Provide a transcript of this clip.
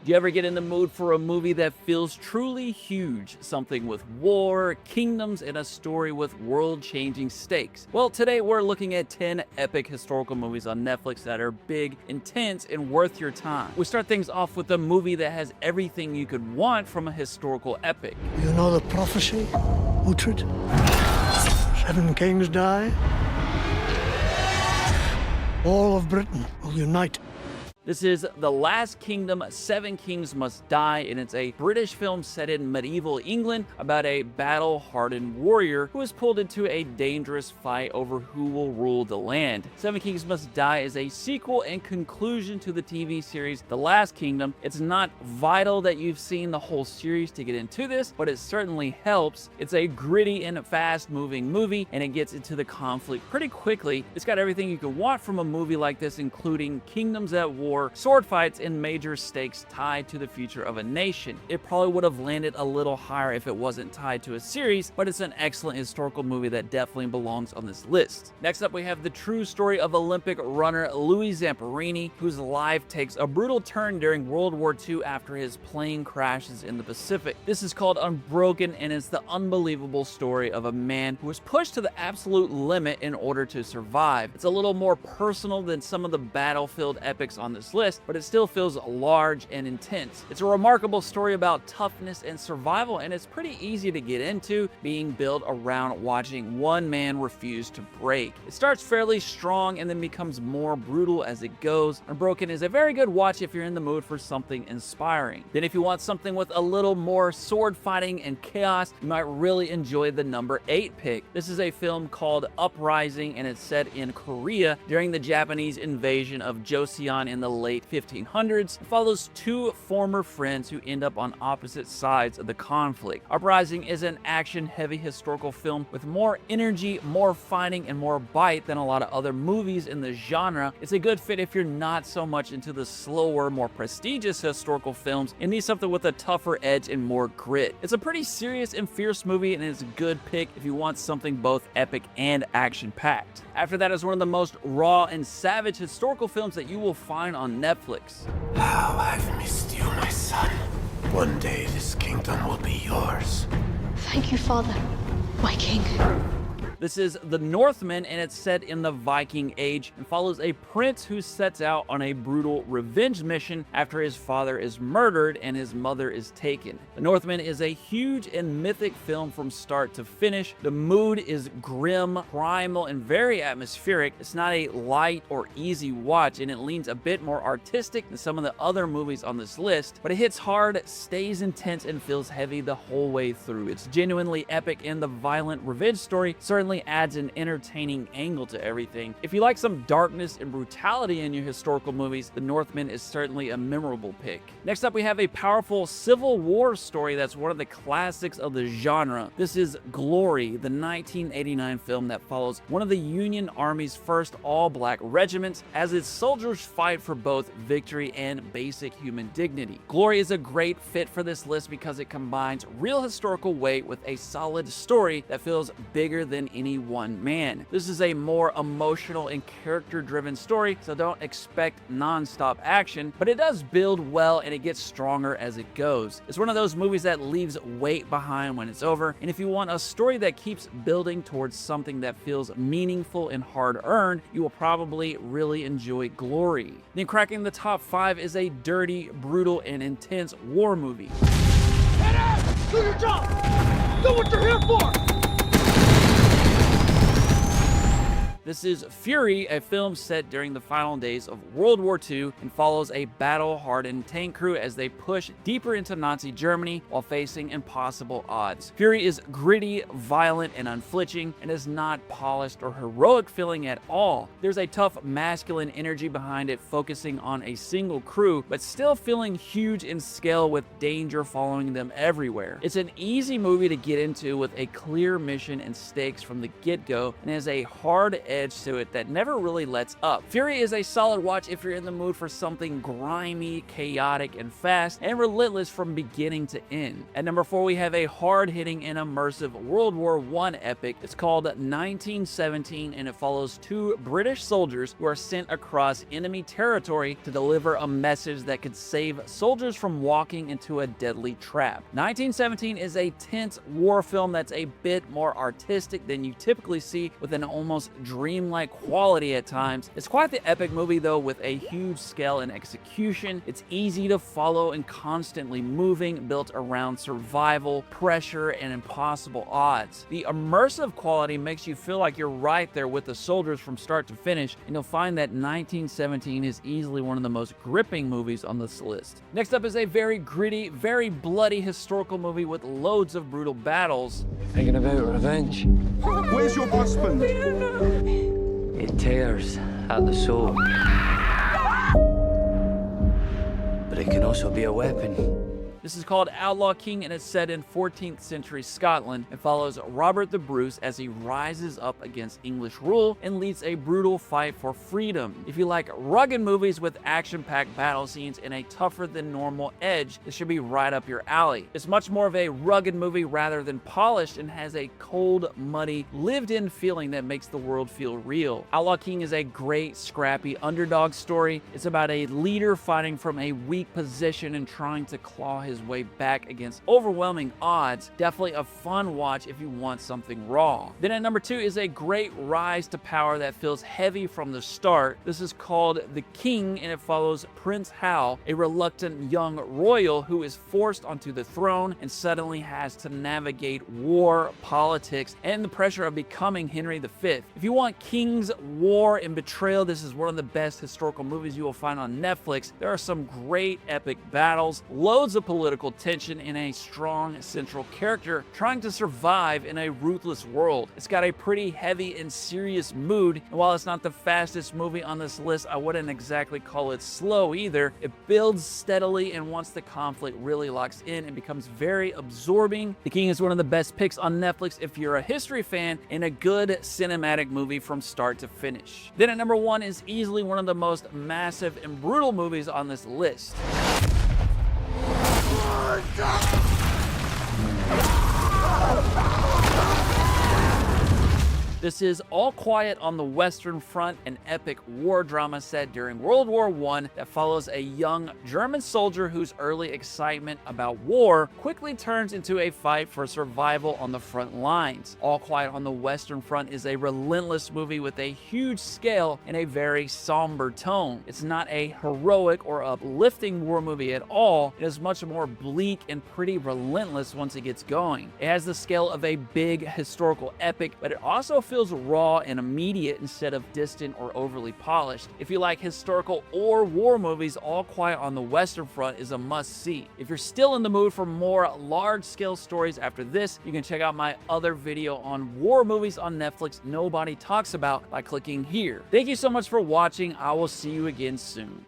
Do you ever get in the mood for a movie that feels truly huge? Something with war, kingdoms, and a story with world-changing stakes? Well, today we're looking at 10 epic historical movies on Netflix that are big, intense, and worth your time. We start things off with a movie that has everything you could want from a historical epic. You know the prophecy, Uhtred? 7 kings die. All of Britain will unite. This is The Last Kingdom, 7 Kings Must Die, and it's a British film set in medieval England about a battle-hardened warrior who is pulled into a dangerous fight over who will rule the land. 7 Kings Must Die is a sequel and conclusion to the TV series The Last Kingdom. It's not vital that you've seen the whole series to get into this, but it certainly helps. It's a gritty and fast-moving movie, and it gets into the conflict pretty quickly. It's got everything you could want from a movie like this, including kingdoms at war, sword fights, and major stakes tied to the future of a nation. It probably would have landed a little higher if it wasn't tied to a series, but it's an excellent historical movie that definitely belongs on this list. Next up, we have the true story of Olympic runner Louis Zamperini, whose life takes a brutal turn during World War II after his plane crashes in the Pacific. This is called Unbroken, and it's the unbelievable story of a man who was pushed to the absolute limit in order to survive. It's a little more personal than some of the battlefield epics on this list, but it still feels large and intense. It's a remarkable story about toughness and survival, and it's pretty easy to get into, being built around watching one man refuse to break. It starts fairly strong and then becomes more brutal as it goes. Unbroken is a very good watch if you're in the mood for something inspiring. Then if you want something with a little more sword fighting and chaos, you might really enjoy the number 8 pick. This is a film called Uprising, and it's set in Korea during the Japanese invasion of Joseon in the late 1500s. It follows 2 former friends who end up on opposite sides of the conflict. Uprising is an action-heavy historical film with more energy, more fighting, and more bite than a lot of other movies in the genre. It's a good fit if you're not so much into the slower, more prestigious historical films and need something with a tougher edge and more grit. It's a pretty serious and fierce movie, and it's a good pick if you want something both epic and action-packed. After that is one of the most raw and savage historical films that you will find on Netflix. How I've missed you, my son. One day this kingdom will be yours. Thank you, Father, my king. This is The Northman, and it's set in the Viking Age and follows a prince who sets out on a brutal revenge mission after his father is murdered and his mother is taken. The Northman is a huge and mythic film from start to finish. The mood is grim, primal, and very atmospheric. It's not a light or easy watch, and it leans a bit more artistic than some of the other movies on this list, but it hits hard, stays intense, and feels heavy the whole way through. It's genuinely epic, and the violent revenge story certainly adds an entertaining angle to everything. If you like some darkness and brutality in your historical movies, The Northman is certainly a memorable pick. Next up, we have a powerful Civil War story that's one of the classics of the genre. This is Glory, the 1989 film that follows one of the Union Army's first all-black regiments as its soldiers fight for both victory and basic human dignity. Glory is a great fit for this list because it combines real historical weight with a solid story that feels bigger than any one man. This is a more emotional and character-driven story, so don't expect non-stop action, but it does build well and it gets stronger as it goes. It's one of those movies that leaves weight behind when it's over, and if you want a story that keeps building towards something that feels meaningful and hard-earned, you will probably really enjoy Glory. Then cracking the top 5 is a dirty, brutal, and intense war movie. Head out! Do your job! Do what you're here for! This is Fury, a film set during the final days of World War II and follows a battle-hardened tank crew as they push deeper into Nazi Germany while facing impossible odds. Fury is gritty, violent, and unflinching, and is not polished or heroic feeling at all. There's a tough masculine energy behind it, focusing on a single crew, but still feeling huge in scale with danger following them everywhere. It's an easy movie to get into with a clear mission and stakes from the get-go, and has a hard edge to it that never really lets up. Fury is a solid watch if you're in the mood for something grimy, chaotic, and fast, and relentless from beginning to end. At number 4, we have a hard-hitting and immersive World War I epic. It's called 1917, and it follows two British soldiers who are sent across enemy territory to deliver a message that could save soldiers from walking into a deadly trap. 1917 is a tense war film that's a bit more artistic than you typically see, with an almost dreamlike quality at times. It's quite the epic movie though, with a huge scale and execution. It's easy to follow and constantly moving, built around survival, pressure, and impossible odds. The immersive quality makes you feel like you're right there with the soldiers from start to finish, and you'll find that 1917 is easily one of the most gripping movies on this list. Next up is a very gritty, very bloody historical movie with loads of brutal battles. Thinking about revenge. Where's your husband? It tears at the soul. But it can also be a weapon. This is called Outlaw King, and it's set in 14th century Scotland. It follows Robert the Bruce as he rises up against English rule and leads a brutal fight for freedom. If you like rugged movies with action-packed battle scenes and a tougher than normal edge, this should be right up your alley. It's much more of a rugged movie rather than polished, and has a cold, muddy, lived-in feeling that makes the world feel real. Outlaw King is a great, scrappy underdog story. It's about a leader fighting from a weak position and trying to claw his way back against overwhelming odds. Definitely a fun watch if you want something raw. Then at number 2 is a great rise to power that feels heavy from the start. This is called The King, and it follows Prince Hal, a reluctant young royal who is forced onto the throne and suddenly has to navigate war, politics, and the pressure of becoming Henry V. If you want kings, war, and betrayal, this is one of the best historical movies you will find on Netflix. There are some great epic battles, loads of political tension, and a strong central character trying to survive in a ruthless world. It's got a pretty heavy and serious mood, and while it's not the fastest movie on this list, I wouldn't exactly call it slow either. It builds steadily, and once the conflict really locks in, it becomes very absorbing. The King is one of the best picks on Netflix if you're a history fan, and a good cinematic movie from start to finish. Then at number 1 is easily one of the most massive and brutal movies on this list. This is All Quiet on the Western Front, an epic war drama set during World War I that follows a young German soldier whose early excitement about war quickly turns into a fight for survival on the front lines. All Quiet on the Western Front is a relentless movie with a huge scale and a very somber tone. It's not a heroic or uplifting war movie at all. It is much more bleak and pretty relentless once it gets going. It has the scale of a big historical epic, but it also feels raw and immediate instead of distant or overly polished. If you like historical or war movies, All Quiet on the Western Front is a must-see. If you're still in the mood for more large-scale stories after this, you can check out my other video on war movies on Netflix nobody talks about by clicking here. Thank you so much for watching. I will see you again soon.